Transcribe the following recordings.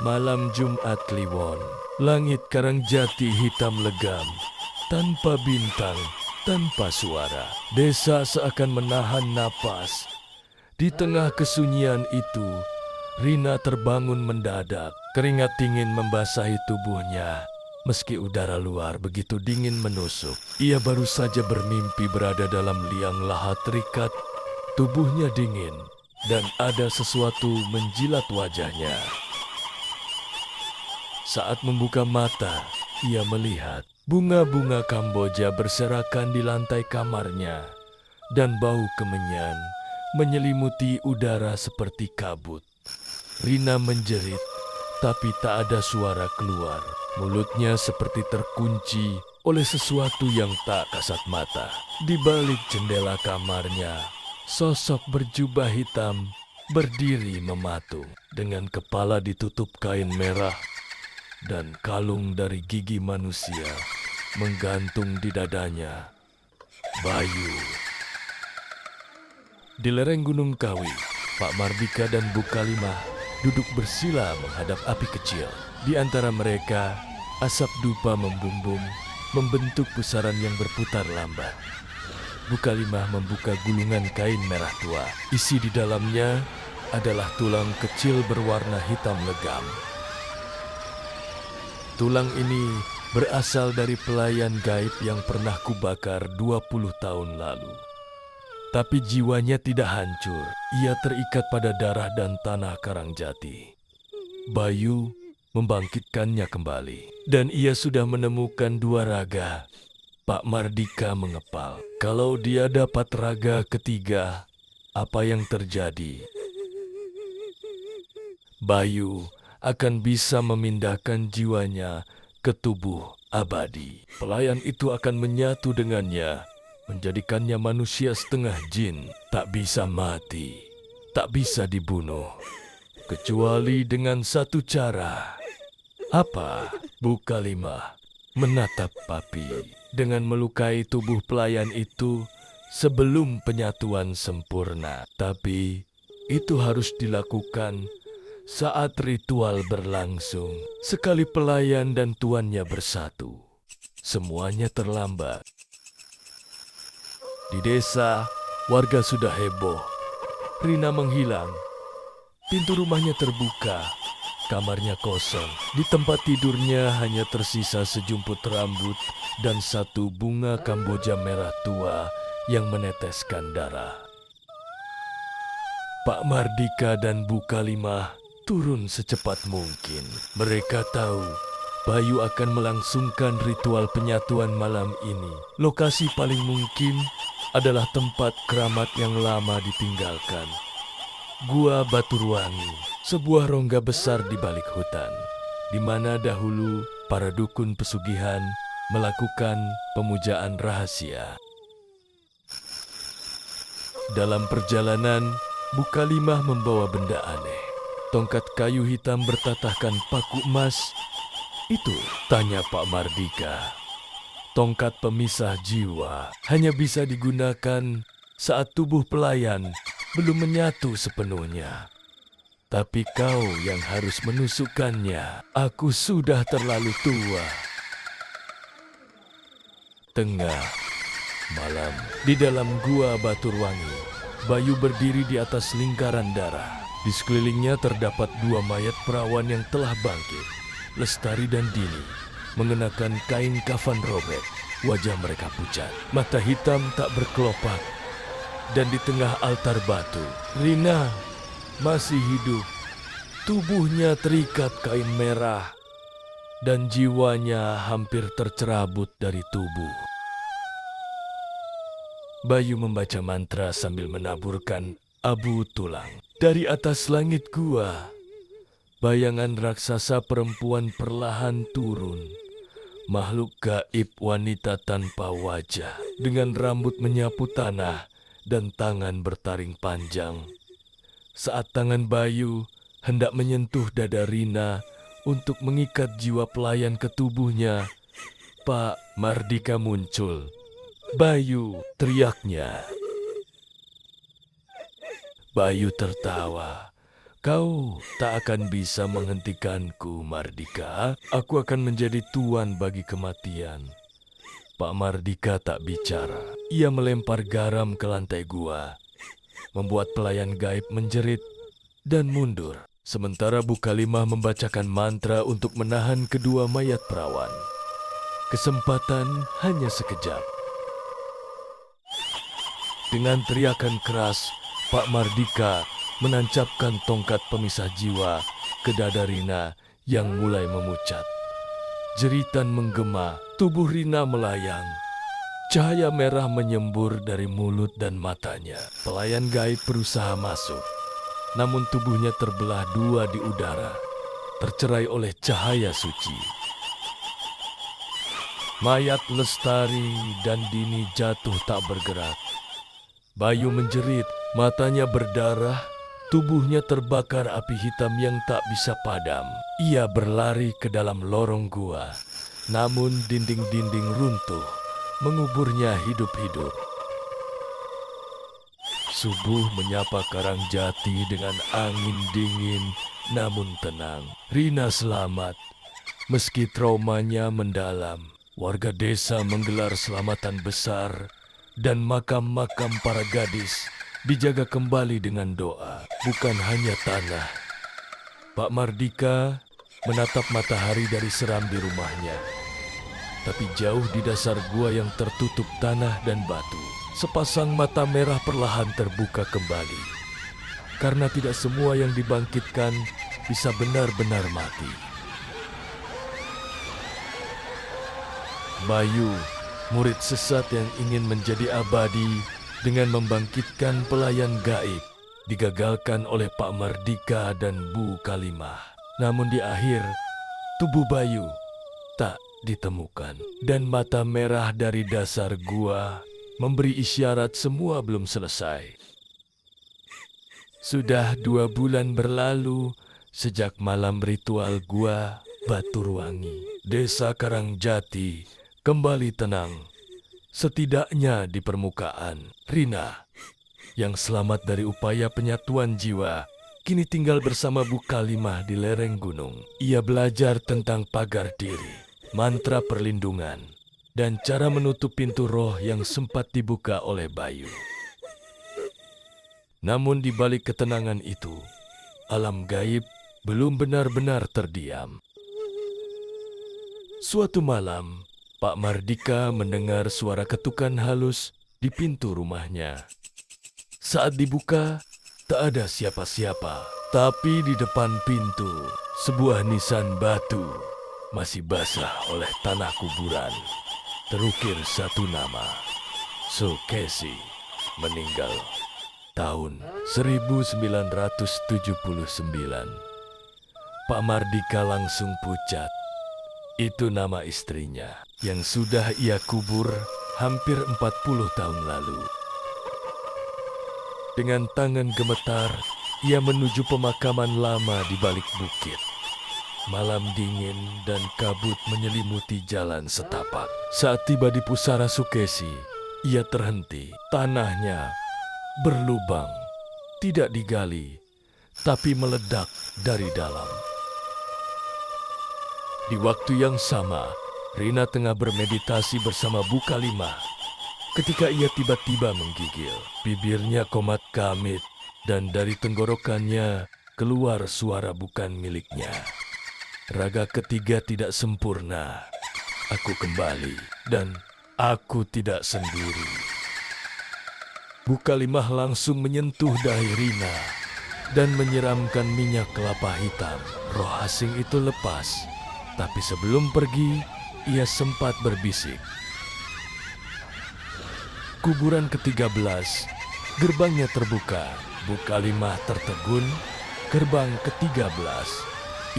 Malam Jumat Kliwon, langit Karangjati hitam legam, tanpa bintang, tanpa suara. Desa seakan menahan napas. Di tengah kesunyian itu, Rina terbangun mendadak. Keringat dingin membasahi tubuhnya. Meski udara luar begitu dingin menusuk, ia baru saja bermimpi berada dalam liang lahat terikat. Tubuhnya dingin dan ada sesuatu menjilat wajahnya. Saat membuka mata, ia melihat bunga-bunga Kamboja berserakan di lantai kamarnya dan bau kemenyan menyelimuti udara seperti kabut. Rina menjerit, tapi tak ada suara keluar. Mulutnya seperti terkunci oleh sesuatu yang tak kasat mata. Di balik jendela kamarnya, sosok berjubah hitam berdiri mematung dengan kepala ditutup kain merah dan kalung dari gigi manusia menggantung di dadanya. Bayu. Di lereng Gunung Kawi, Pak Mardika dan Bu Kalimah duduk bersila menghadap api kecil. Di antara mereka, asap dupa membumbung, membentuk pusaran yang berputar lambat. Bu Kalimah membuka gulungan kain merah tua. Isi di dalamnya adalah tulang kecil berwarna hitam legam. Tulang ini berasal dari pelayan gaib yang pernah kubakar 20 tahun lalu. Tapi jiwanya tidak hancur. Ia terikat pada darah dan tanah Karangjati. Bayu membangkitkannya kembali. Dan ia sudah menemukan dua raga. Pak Mardika mengepal. Kalau dia dapat raga ketiga, apa yang terjadi? Bayu akan bisa memindahkan jiwanya ke tubuh abadi. Pelayan itu akan menyatu dengannya, menjadikannya manusia setengah jin, tak bisa mati, tak bisa dibunuh, kecuali dengan satu cara. Apa? Bu Kalimah menatap Papi dengan melukai tubuh pelayan itu sebelum penyatuan sempurna. Tapi itu harus dilakukan saat ritual berlangsung. Sekali pelayan dan tuannya bersatu, semuanya terlambat. Di desa, warga sudah heboh. Rina menghilang. Pintu rumahnya terbuka. Kamarnya kosong. Di tempat tidurnya hanya tersisa sejumput rambut dan satu bunga Kamboja merah tua yang meneteskan darah. Pak Mardika dan Bu Kalimah turun secepat mungkin. Mereka tahu Bayu akan melangsungkan ritual penyatuan malam ini. Lokasi paling mungkin adalah tempat keramat yang lama ditinggalkan. Gua Baturwangi, sebuah rongga besar di balik hutan, di mana dahulu para dukun pesugihan melakukan pemujaan rahasia. Dalam perjalanan, Bu Kalimah membawa benda aneh. Tongkat kayu hitam bertatahkan paku emas. Itu, tanya Pak Mardika. Tongkat pemisah jiwa hanya bisa digunakan saat tubuh pelayan belum menyatu sepenuhnya. Tapi kau yang harus menusukkannya. Aku sudah terlalu tua. Tengah malam, di dalam gua Baturwangi, Bayu berdiri di atas lingkaran darah. Di sekelilingnya terdapat dua mayat perawan yang telah bangkit. Lestari dan Dini mengenakan kain kafan robek. Wajah mereka pucat, mata hitam tak berkelopak. Dan di tengah altar batu, Rina masih hidup. Tubuhnya terikat kain merah dan jiwanya hampir tercerabut dari tubuh. Bayu membaca mantra sambil menaburkan abu tulang. Dari atas langit gua, bayangan raksasa perempuan perlahan turun. Makhluk gaib wanita tanpa wajah, dengan rambut menyapu tanah dan tangan bertaring panjang. Saat tangan Bayu hendak menyentuh dada Rina untuk mengikat jiwa pelayan ke tubuhnya, Pak Mardika muncul. "Bayu!" teriaknya. Bayu tertawa Kau tak akan bisa menghentikanku, Mardika. Aku akan menjadi tuan bagi kematian. Pak Mardika tak bicara. Ia melempar garam ke lantai gua, membuat pelayan gaib menjerit dan mundur. Sementara Bukalimah membacakan mantra untuk menahan kedua mayat perawan. Kesempatan hanya sekejap. Dengan teriakan keras, Pak Mardika menancapkan tongkat pemisah jiwa ke dada Rina yang mulai memucat. Jeritan menggema, tubuh Rina melayang. Cahaya merah menyembur dari mulut dan matanya. Pelayan gaib berusaha masuk, namun tubuhnya terbelah dua di udara, tercerai oleh cahaya suci. Mayat Lestari dan Dini jatuh tak bergerak. Bayu menjerit, matanya berdarah, tubuhnya terbakar api hitam yang tak bisa padam. Ia berlari ke dalam lorong gua, namun dinding-dinding runtuh, menguburnya hidup-hidup. Subuh menyapa Karangjati dengan angin dingin namun tenang. Rina selamat, meski traumanya mendalam. Warga desa menggelar selamatan besar dan makam-makam para gadis dijaga kembali dengan doa, bukan hanya tanah. Pak Mardika menatap matahari dari seram di rumahnya. Tapi jauh di dasar gua yang tertutup tanah dan batu, sepasang mata merah perlahan terbuka kembali. Karena tidak semua yang dibangkitkan bisa benar-benar mati. Bayu, murid sesat yang ingin menjadi abadi dengan membangkitkan pelayan gaib, digagalkan oleh Pak Mardika dan Bu Kalimah. Namun di akhir, tubuh Bayu tak ditemukan. Dan mata merah dari dasar gua memberi isyarat semua belum selesai. Sudah 2 bulan berlalu sejak malam ritual gua Baturuangi. Desa Karangjati kembali tenang, setidaknya di permukaan. Rina, yang selamat dari upaya penyatuan jiwa, kini tinggal bersama Bu Kalimah di lereng gunung. Ia belajar tentang pagar diri, mantra perlindungan, dan cara menutup pintu roh yang sempat dibuka oleh Bayu. Namun di balik ketenangan itu, alam gaib belum benar-benar terdiam. Suatu malam, Pak Mardika mendengar suara ketukan halus di pintu rumahnya. Saat dibuka, tak ada siapa-siapa. Tapi di depan pintu, sebuah nisan batu masih basah oleh tanah kuburan. Terukir satu nama, Sukesi, meninggal tahun 1979. Pak Mardika langsung pucat. Itu nama istrinya yang sudah ia kubur hampir 40 tahun lalu. Dengan tangan gemetar, ia menuju pemakaman lama di balik bukit. Malam dingin dan kabut menyelimuti jalan setapak. Saat tiba di pusara Sukesi, ia terhenti. Tanahnya berlubang, tidak digali, tapi meledak dari dalam. Di waktu yang sama, Rina tengah bermeditasi bersama Bu Kalimah. Ketika ia tiba-tiba menggigil, bibirnya komat kamit dan dari tenggorokannya keluar suara bukan miliknya. Raga ketiga tidak sempurna. Aku kembali dan aku tidak sendiri. Bu Kalimah langsung menyentuh dahi Rina dan menyiramkan minyak kelapa hitam. Roh asing itu lepas. Tapi sebelum pergi, ia sempat berbisik. Kuburan ke-13, gerbangnya terbuka. Bu Kalimah tertegun. Gerbang ke-13,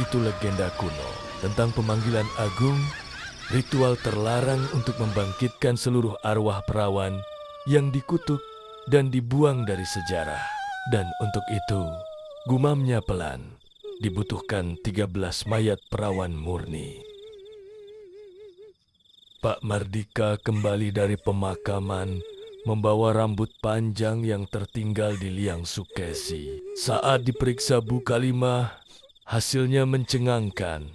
itu legenda kuno tentang pemanggilan agung, ritual terlarang untuk membangkitkan seluruh arwah perawan yang dikutuk dan dibuang dari sejarah. Dan untuk itu, gumamnya pelan. Dibutuhkan 13 mayat perawan murni. Pak Mardika kembali dari pemakaman membawa rambut panjang yang tertinggal di liang Sukesi. Saat diperiksa Bu Kalimah, hasilnya mencengangkan.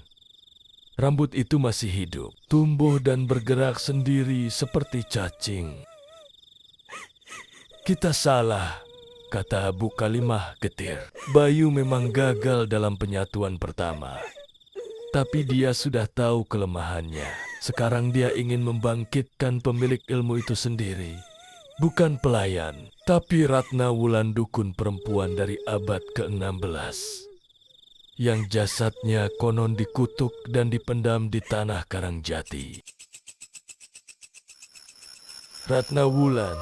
Rambut itu masih hidup, tumbuh dan bergerak sendiri seperti cacing. Kita salah, kata Bu Kalimah getir. Bayu memang gagal dalam penyatuan pertama. Tapi dia sudah tahu kelemahannya. Sekarang dia ingin membangkitkan pemilik ilmu itu sendiri. Bukan pelayan, tapi Ratna Wulan, dukun perempuan dari abad ke-16. Yang jasadnya konon dikutuk dan dipendam di tanah Karangjati. Ratna Wulan,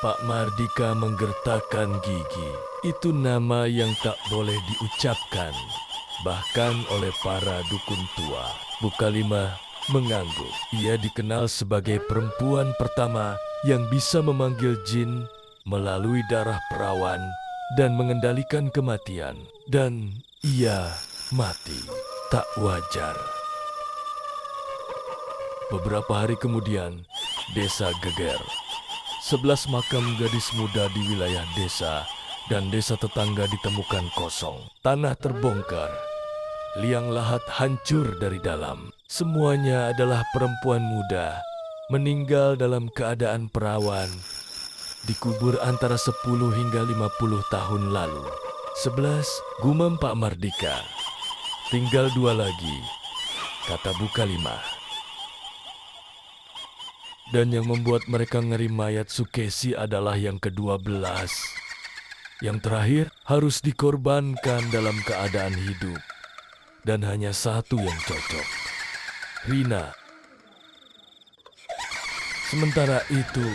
Pak Mardika menggertakkan gigi. Itu nama yang tak boleh diucapkan, bahkan oleh para dukun tua. Bu Kalimah mengangguk. Ia dikenal sebagai perempuan pertama yang bisa memanggil jin melalui darah perawan dan mengendalikan kematian. Dan ia mati. Tak wajar. Beberapa hari kemudian, desa geger. 11 makam gadis muda di wilayah desa dan desa tetangga ditemukan kosong. Tanah terbongkar. Liang lahat hancur dari dalam. Semuanya adalah perempuan muda, meninggal dalam keadaan perawan, dikubur antara 10 hingga 50 tahun lalu. 11, gumam Pak Mardika. Tinggal 2 lagi, kata Bu Kalimah. Dan yang membuat mereka ngeri mayat Sukesi adalah yang ke-12. Yang terakhir harus dikorbankan dalam keadaan hidup. Dan hanya satu yang cocok, Rina. Sementara itu,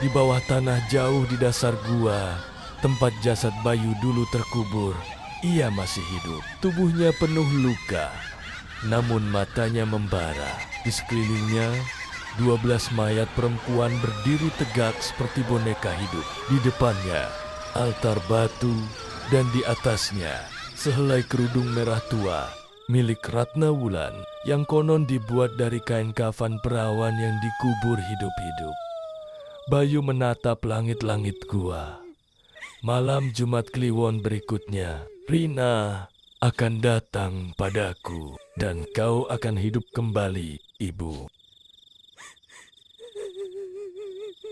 di bawah tanah jauh di dasar gua, tempat jasad Bayu dulu terkubur, ia masih hidup. Tubuhnya penuh luka, namun matanya membara. Di sekelilingnya, 12 mayat perempuan berdiri tegak seperti boneka hidup. Di depannya, altar batu, dan di atasnya, sehelai kerudung merah tua, milik Ratna Wulan, yang konon dibuat dari kain kafan perawan yang dikubur hidup-hidup. Bayu menatap langit-langit gua. Malam Jumat Kliwon berikutnya, Rina akan datang padaku, dan kau akan hidup kembali, Ibu.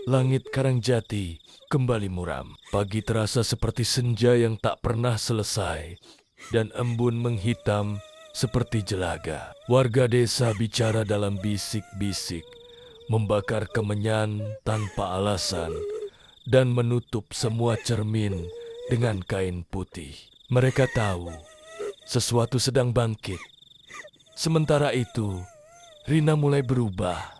Langit Karangjati kembali muram. Pagi terasa seperti senja yang tak pernah selesai, dan embun menghitam seperti jelaga. Warga desa bicara dalam bisik-bisik, membakar kemenyan tanpa alasan, dan menutup semua cermin dengan kain putih. Mereka tahu sesuatu sedang bangkit. Sementara itu, Rina mulai berubah.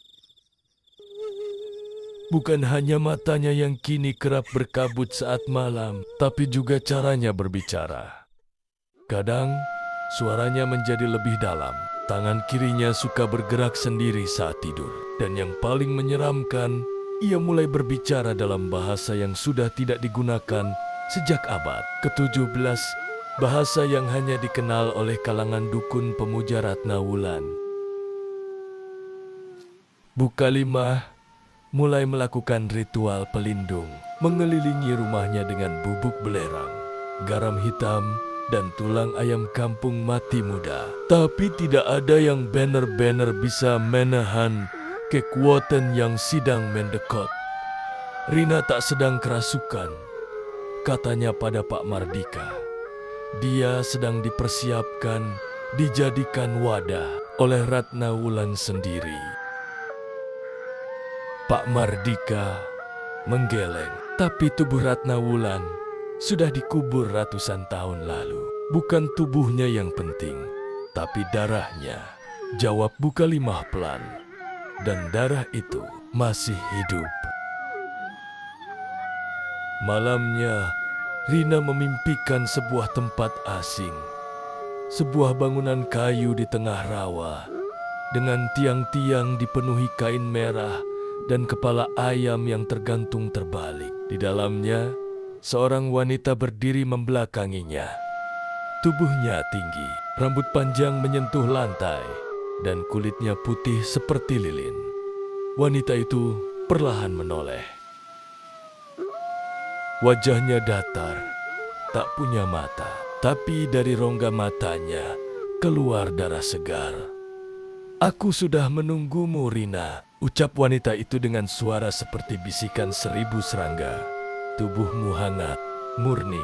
Bukan hanya matanya yang kini kerap berkabut saat malam, tapi juga caranya berbicara. Kadang, suaranya menjadi lebih dalam. Tangan kirinya suka bergerak sendiri saat tidur. Dan yang paling menyeramkan, ia mulai berbicara dalam bahasa yang sudah tidak digunakan sejak abad ke-17, bahasa yang hanya dikenal oleh kalangan dukun pemuja Ratna Wulan. Bu Kalimah mulai melakukan ritual pelindung, mengelilingi rumahnya dengan bubuk belerang, garam hitam, dan tulang ayam kampung mati muda. Tapi tidak ada yang benar-benar bisa menahan kekuatan yang sedang mendekat. Rina tak sedang kerasukan, katanya pada Pak Mardika. Dia sedang dipersiapkan, dijadikan wadah oleh Ratna Wulan sendiri. Pak Mardika menggeleng, tapi tubuh Ratna Wulan sudah dikubur ratusan tahun lalu. Bukan tubuhnya yang penting, tapi darahnya, jawab Bu Kalimah pelan. Dan darah itu masih hidup. Malamnya, Rina memimpikan sebuah tempat asing. Sebuah bangunan kayu di tengah rawa, dengan tiang-tiang dipenuhi kain merah dan kepala ayam yang tergantung terbalik. Di dalamnya, seorang wanita berdiri membelakanginya. Tubuhnya tinggi, rambut panjang menyentuh lantai, dan kulitnya putih seperti lilin. Wanita itu perlahan menoleh. Wajahnya datar, tak punya mata, tapi dari rongga matanya keluar darah segar. "Aku sudah menunggumu, Rina," ucap wanita itu dengan suara seperti bisikan 1000 serangga. "Tubuhmu hangat, murni,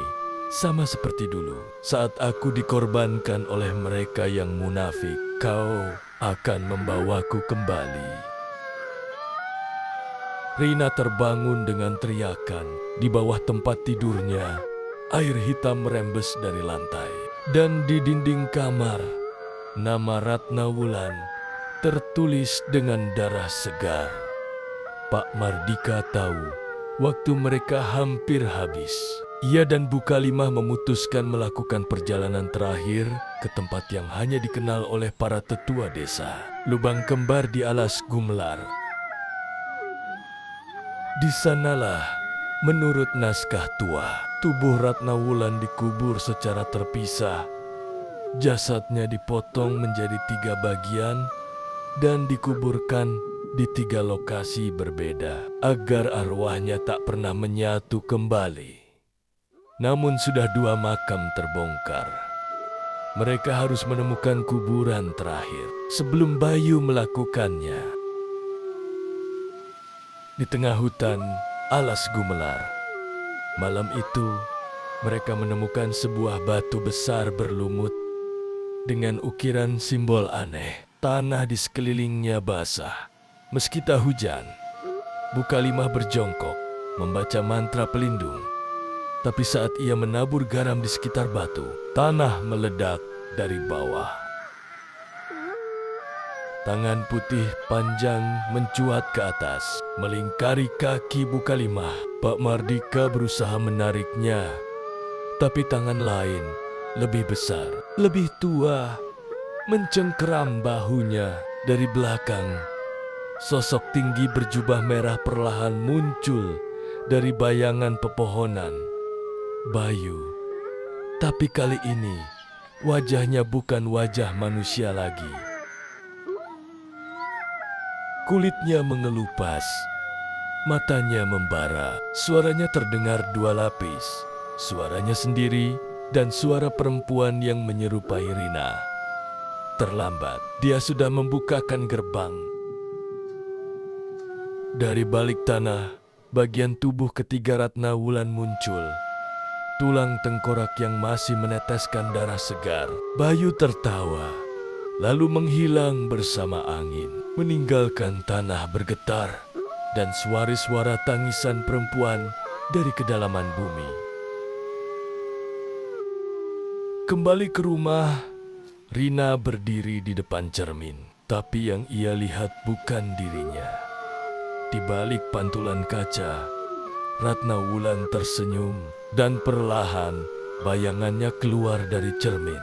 sama seperti dulu. Saat aku dikorbankan oleh mereka yang munafik, kau akan membawaku kembali." Rina terbangun dengan teriakan. Di bawah tempat tidurnya, air hitam merembes dari lantai. Dan di dinding kamar, nama Ratna Wulan tertulis dengan darah segar. Pak Mardika tahu waktu mereka hampir habis. Ia dan Bu Kalimah memutuskan melakukan perjalanan terakhir ke tempat yang hanya dikenal oleh para tetua desa, lubang kembar di alas Gumelar. Di sanalah, menurut naskah tua, tubuh Ratna Wulan dikubur secara terpisah. Jasadnya dipotong menjadi 3 bagian dan dikuburkan di 3 lokasi berbeda agar arwahnya tak pernah menyatu kembali. Namun sudah 2 makam terbongkar. Mereka harus menemukan kuburan terakhir sebelum Bayu melakukannya. Di tengah hutan alas Gumelar, malam itu mereka menemukan sebuah batu besar berlumut dengan ukiran simbol aneh. Tanah di sekelilingnya basah. Meski tak hujan, Bu Kalimah berjongkok membaca mantra pelindung. Tapi saat ia menabur garam di sekitar batu, tanah meledak dari bawah. Tangan putih panjang mencuat ke atas, melingkari kaki Bu Kalimah. Pak Mardika berusaha menariknya, tapi tangan lain lebih besar, lebih tua, mencengkeram bahunya dari belakang. Sosok tinggi berjubah merah perlahan muncul dari bayangan pepohonan. Bayu, tapi kali ini wajahnya bukan wajah manusia lagi. Kulitnya mengelupas, matanya membara, suaranya terdengar 2 lapis, suaranya sendiri dan suara perempuan yang menyerupai Rina. Terlambat, dia sudah membukakan gerbang. Dari balik tanah, bagian tubuh ketiga Ratna Wulan muncul. Tulang tengkorak yang masih meneteskan darah segar. Bayu tertawa, lalu menghilang bersama angin, meninggalkan tanah bergetar dan suara tangisan perempuan dari kedalaman bumi. Kembali ke rumah, Rina berdiri di depan cermin, tapi yang ia lihat bukan dirinya. Di balik pantulan kaca, Ratna Wulan tersenyum dan perlahan bayangannya keluar dari cermin.